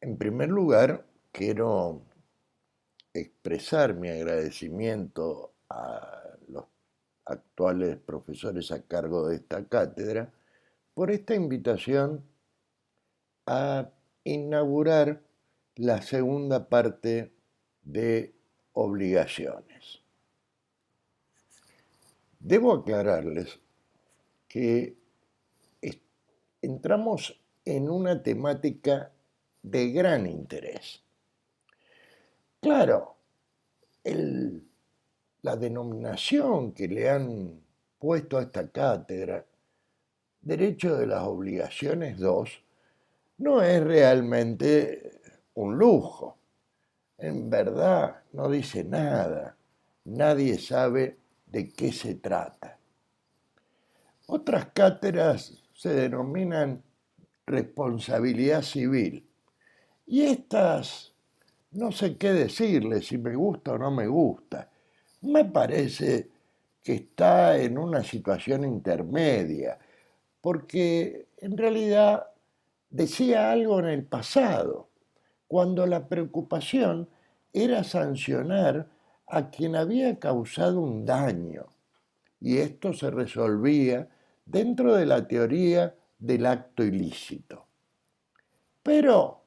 En primer lugar, quiero expresar mi agradecimiento a los actuales profesores a cargo de esta cátedra por esta invitación a inaugurar la segunda parte de obligaciones. Debo aclararles que entramos en una temática de gran interés. Claro, el, la denominación que le han puesto a esta cátedra, Derecho de las Obligaciones 2, no es realmente un lujo. En verdad no dice nada. Nadie sabe de qué se trata. Otras cátedras se denominan responsabilidad civil. Y estas, no sé qué decirle, si me gusta o no me gusta. Me parece que está en una situación intermedia, porque en realidad decía algo en el pasado, cuando la preocupación era sancionar a quien había causado un daño, y esto se resolvía dentro de la teoría del acto ilícito. Pero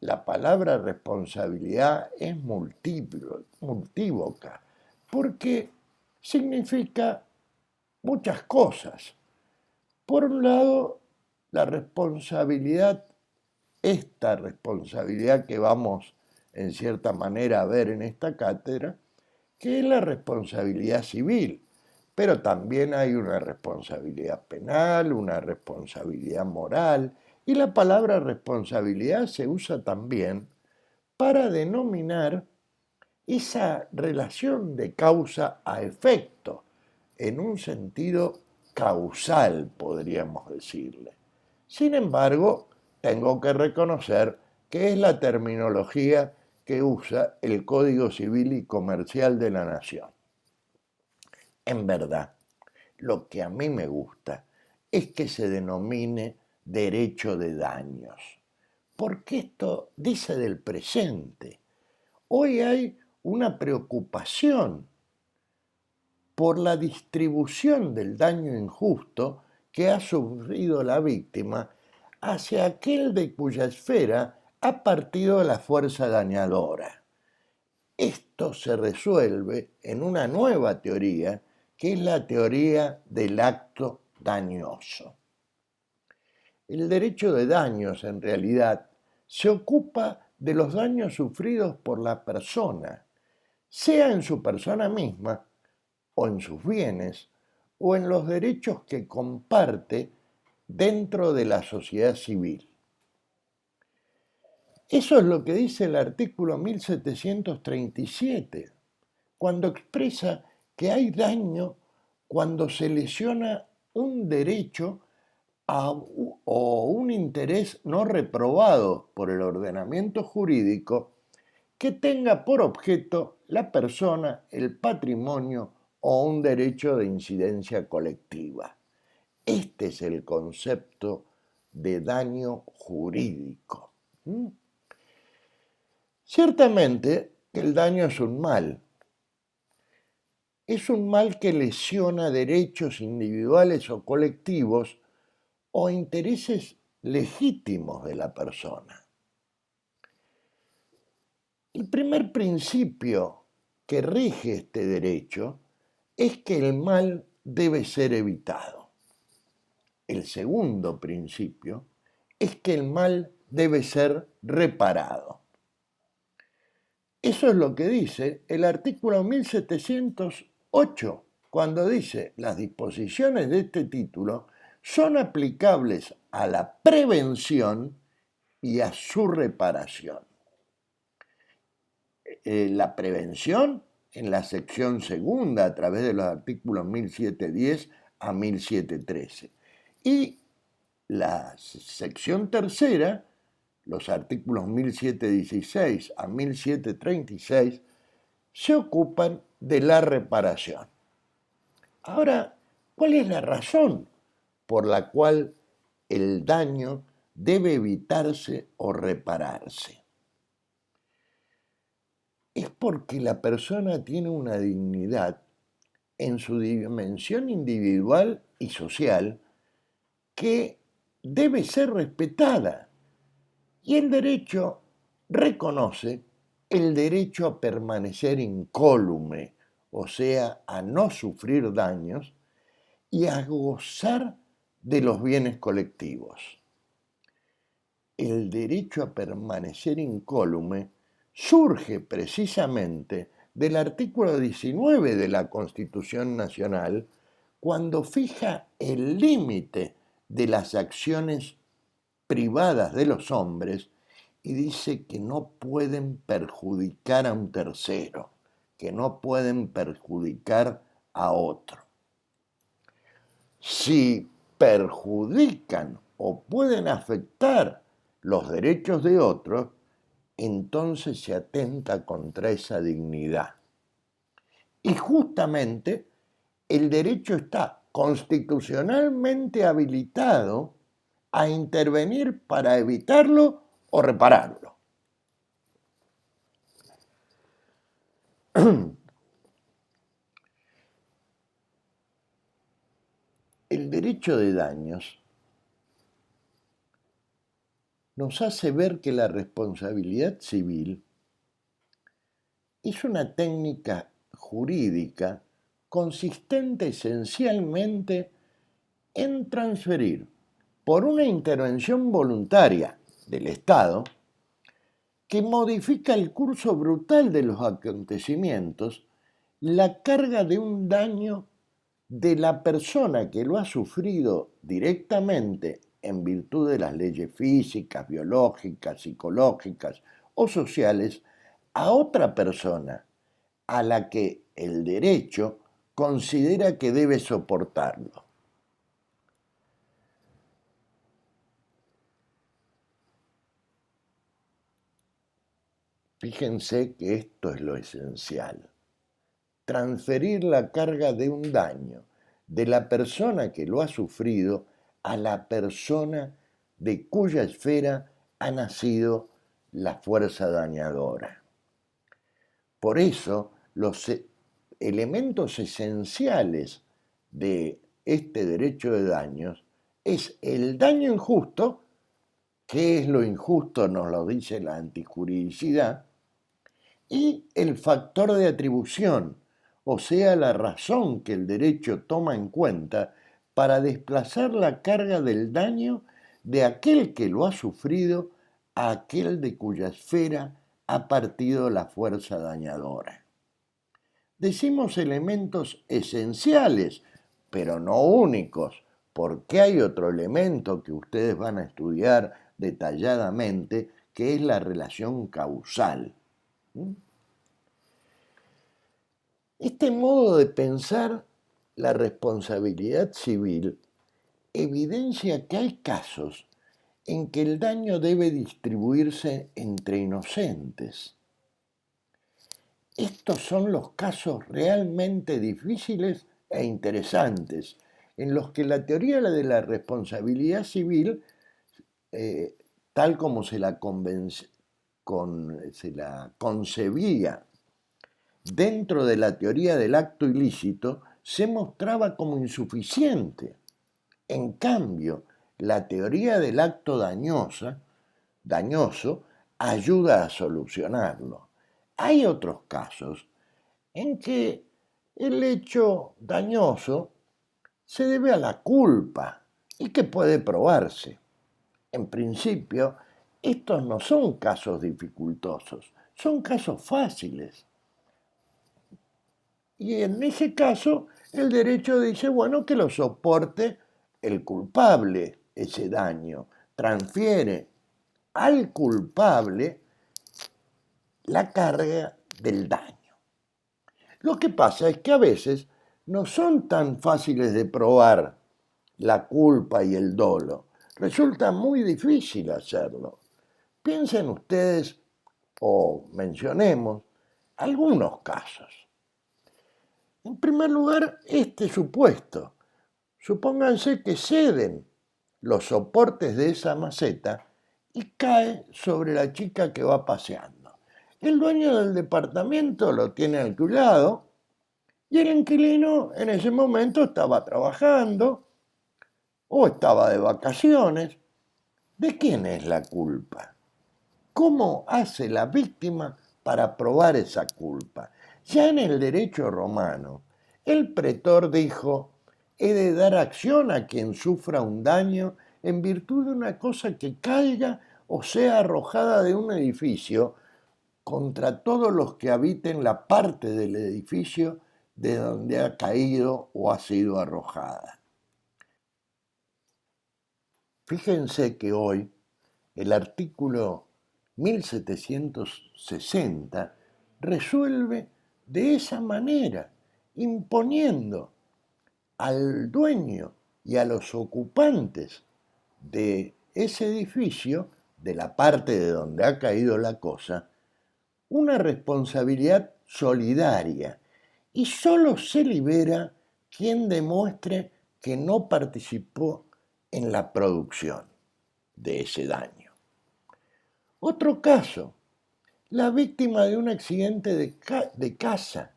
la palabra responsabilidad es multívoca, porque significa muchas cosas. Por un lado, la responsabilidad, esta responsabilidad que vamos en cierta manera a ver en esta cátedra, que es la responsabilidad civil, pero también hay una responsabilidad penal, una responsabilidad moral, y la palabra responsabilidad se usa también para denominar esa relación de causa a efecto, en un sentido causal, podríamos decirle. Sin embargo, tengo que reconocer que es la terminología que usa el Código Civil y Comercial de la Nación. En verdad, lo que a mí me gusta es que se denomine derecho de daños, porque esto dice del presente. Hoy hay una preocupación por la distribución del daño injusto que ha sufrido la víctima hacia aquel de cuya esfera ha partido la fuerza dañadora. Esto se resuelve en una nueva teoría, que es la teoría del acto dañoso. El derecho de daños, en realidad, se ocupa de los daños sufridos por la persona, sea en su persona misma, o en sus bienes, o en los derechos que comparte dentro de la sociedad civil. Eso es lo que dice el artículo 1737, cuando expresa que hay daño cuando se lesiona un derecho o un interés no reprobado por el ordenamiento jurídico que tenga por objeto la persona, el patrimonio o un derecho de incidencia colectiva. Este es el concepto de daño jurídico. Ciertamente que el daño es un mal. Es un mal que lesiona derechos individuales o colectivos o intereses legítimos de la persona. El primer principio que rige este derecho es que el mal debe ser evitado. El segundo principio es que el mal debe ser reparado. Eso es lo que dice el artículo 1708, cuando dice: las disposiciones de este título son aplicables a la prevención y a su reparación. La prevención en la sección segunda a través de los artículos 1710 a 1713 y la sección tercera, los artículos 1716 a 1736, se ocupan de la reparación. Ahora, ¿cuál es la razón por la cual el daño debe evitarse o repararse? Es porque la persona tiene una dignidad en su dimensión individual y social que debe ser respetada. Y el derecho reconoce el derecho a permanecer incólume, o sea, a no sufrir daños y a gozar de los bienes colectivos. El derecho a permanecer incólume surge precisamente del artículo 19 de la Constitución Nacional, cuando fija el límite de las acciones privadas de los hombres y dice que no pueden perjudicar a un tercero, que no pueden perjudicar a otro. Si perjudican o pueden afectar los derechos de otros, entonces se atenta contra esa dignidad. Y justamente el derecho está constitucionalmente habilitado a intervenir para evitarlo o repararlo. El derecho de daños nos hace ver que la responsabilidad civil es una técnica jurídica consistente esencialmente en transferir por una intervención voluntaria del Estado que modifica el curso brutal de los acontecimientos, la carga de un daño de la persona que lo ha sufrido directamente en virtud de las leyes físicas, biológicas, psicológicas o sociales a otra persona a la que el derecho considera que debe soportarlo. Fíjense que esto es lo esencial. Transferir la carga de un daño de la persona que lo ha sufrido a la persona de cuya esfera ha nacido la fuerza dañadora. Por eso, los elementos esenciales de este derecho de daños es el daño injusto. ¿Qué es lo injusto? Nos lo dice la antijuridicidad. Y el factor de atribución, o sea, la razón que el derecho toma en cuenta para desplazar la carga del daño de aquel que lo ha sufrido a aquel de cuya esfera ha partido la fuerza dañadora. Decimos elementos esenciales, pero no únicos, porque hay otro elemento que ustedes van a estudiar detalladamente, que es la relación causal. Este modo de pensar la responsabilidad civil evidencia que hay casos en que el daño debe distribuirse entre inocentes. Estos son los casos realmente difíciles e interesantes, en los que la teoría de la responsabilidad civil, tal como se la concebía dentro de la teoría del acto ilícito, se mostraba como insuficiente. En cambio, la teoría del acto dañoso ayuda a solucionarlo. Hay otros casos en que el hecho dañoso se debe a la culpa y que puede probarse. En principio, estos no son casos dificultosos, son casos fáciles. Y en ese caso, el derecho dice, bueno, que lo soporte el culpable ese daño, transfiere al culpable la carga del daño. Lo que pasa es que a veces no son tan fáciles de probar la culpa y el dolo. Resulta muy difícil hacerlo. Piensen ustedes o mencionemos algunos casos. En primer lugar, este supuesto. Supónganse que ceden los soportes de esa maceta y cae sobre la chica que va paseando. El dueño del departamento lo tiene alquilado y el inquilino en ese momento estaba trabajando o estaba de vacaciones. ¿De quién es la culpa? ¿Cómo hace la víctima para probar esa culpa? Ya en el derecho romano, el pretor dijo: he de dar acción a quien sufra un daño en virtud de una cosa que caiga o sea arrojada de un edificio contra todos los que habiten la parte del edificio de donde ha caído o ha sido arrojada. Fíjense que hoy el artículo 1760 resuelve de esa manera, imponiendo al dueño y a los ocupantes de ese edificio, de la parte de donde ha caído la cosa, una responsabilidad solidaria, y solo se libera quien demuestre que no participó en la producción de ese daño. Otro caso, la víctima de un accidente de caza.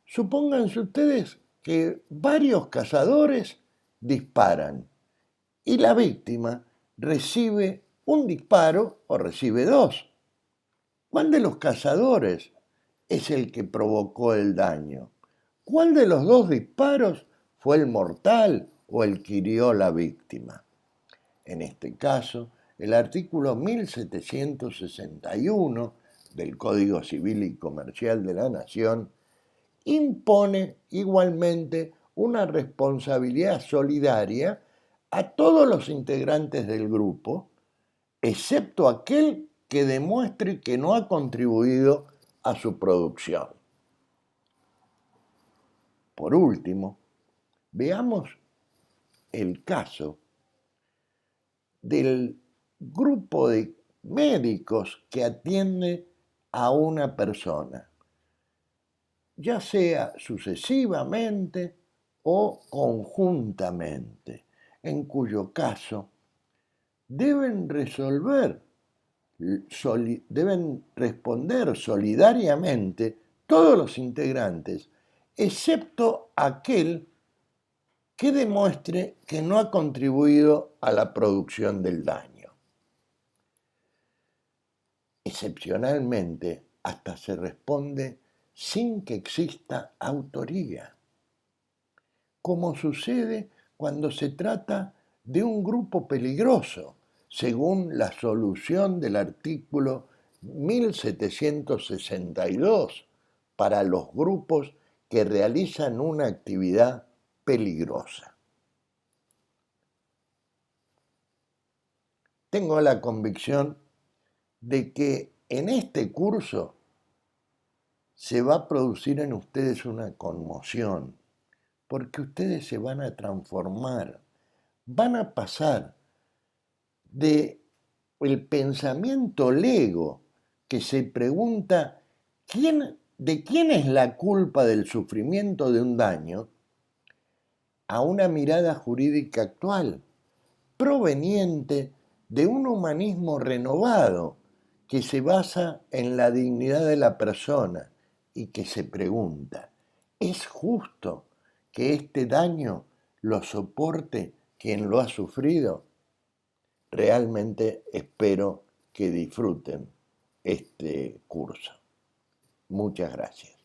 Supónganse ustedes que varios cazadores disparan y la víctima recibe un disparo o recibe dos. ¿Cuál de los cazadores es el que provocó el daño? ¿Cuál de los dos disparos fue el mortal o el que hirió a la víctima? En este caso, el artículo 1761 del Código Civil y Comercial de la Nación impone igualmente una responsabilidad solidaria a todos los integrantes del grupo, excepto aquel que demuestre que no ha contribuido a su producción. Por último, veamos el caso del grupo de médicos que atiende a una persona, ya sea sucesivamente o conjuntamente, en cuyo caso deben responder solidariamente todos los integrantes, excepto aquel que demuestre que no ha contribuido a la producción del daño. Excepcionalmente, hasta se responde sin que exista autoría, como sucede cuando se trata de un grupo peligroso, según la solución del artículo 1762 para los grupos que realizan una actividad peligrosa. Tengo la convicción de que en este curso se va a producir en ustedes una conmoción, porque ustedes se van a transformar, van a pasar de el pensamiento lego que se pregunta de quién es la culpa del sufrimiento de un daño, a una mirada jurídica actual, proveniente de un humanismo renovado que se basa en la dignidad de la persona y que se pregunta: ¿es justo que este daño lo soporte quien lo ha sufrido? Realmente espero que disfruten este curso. Muchas gracias.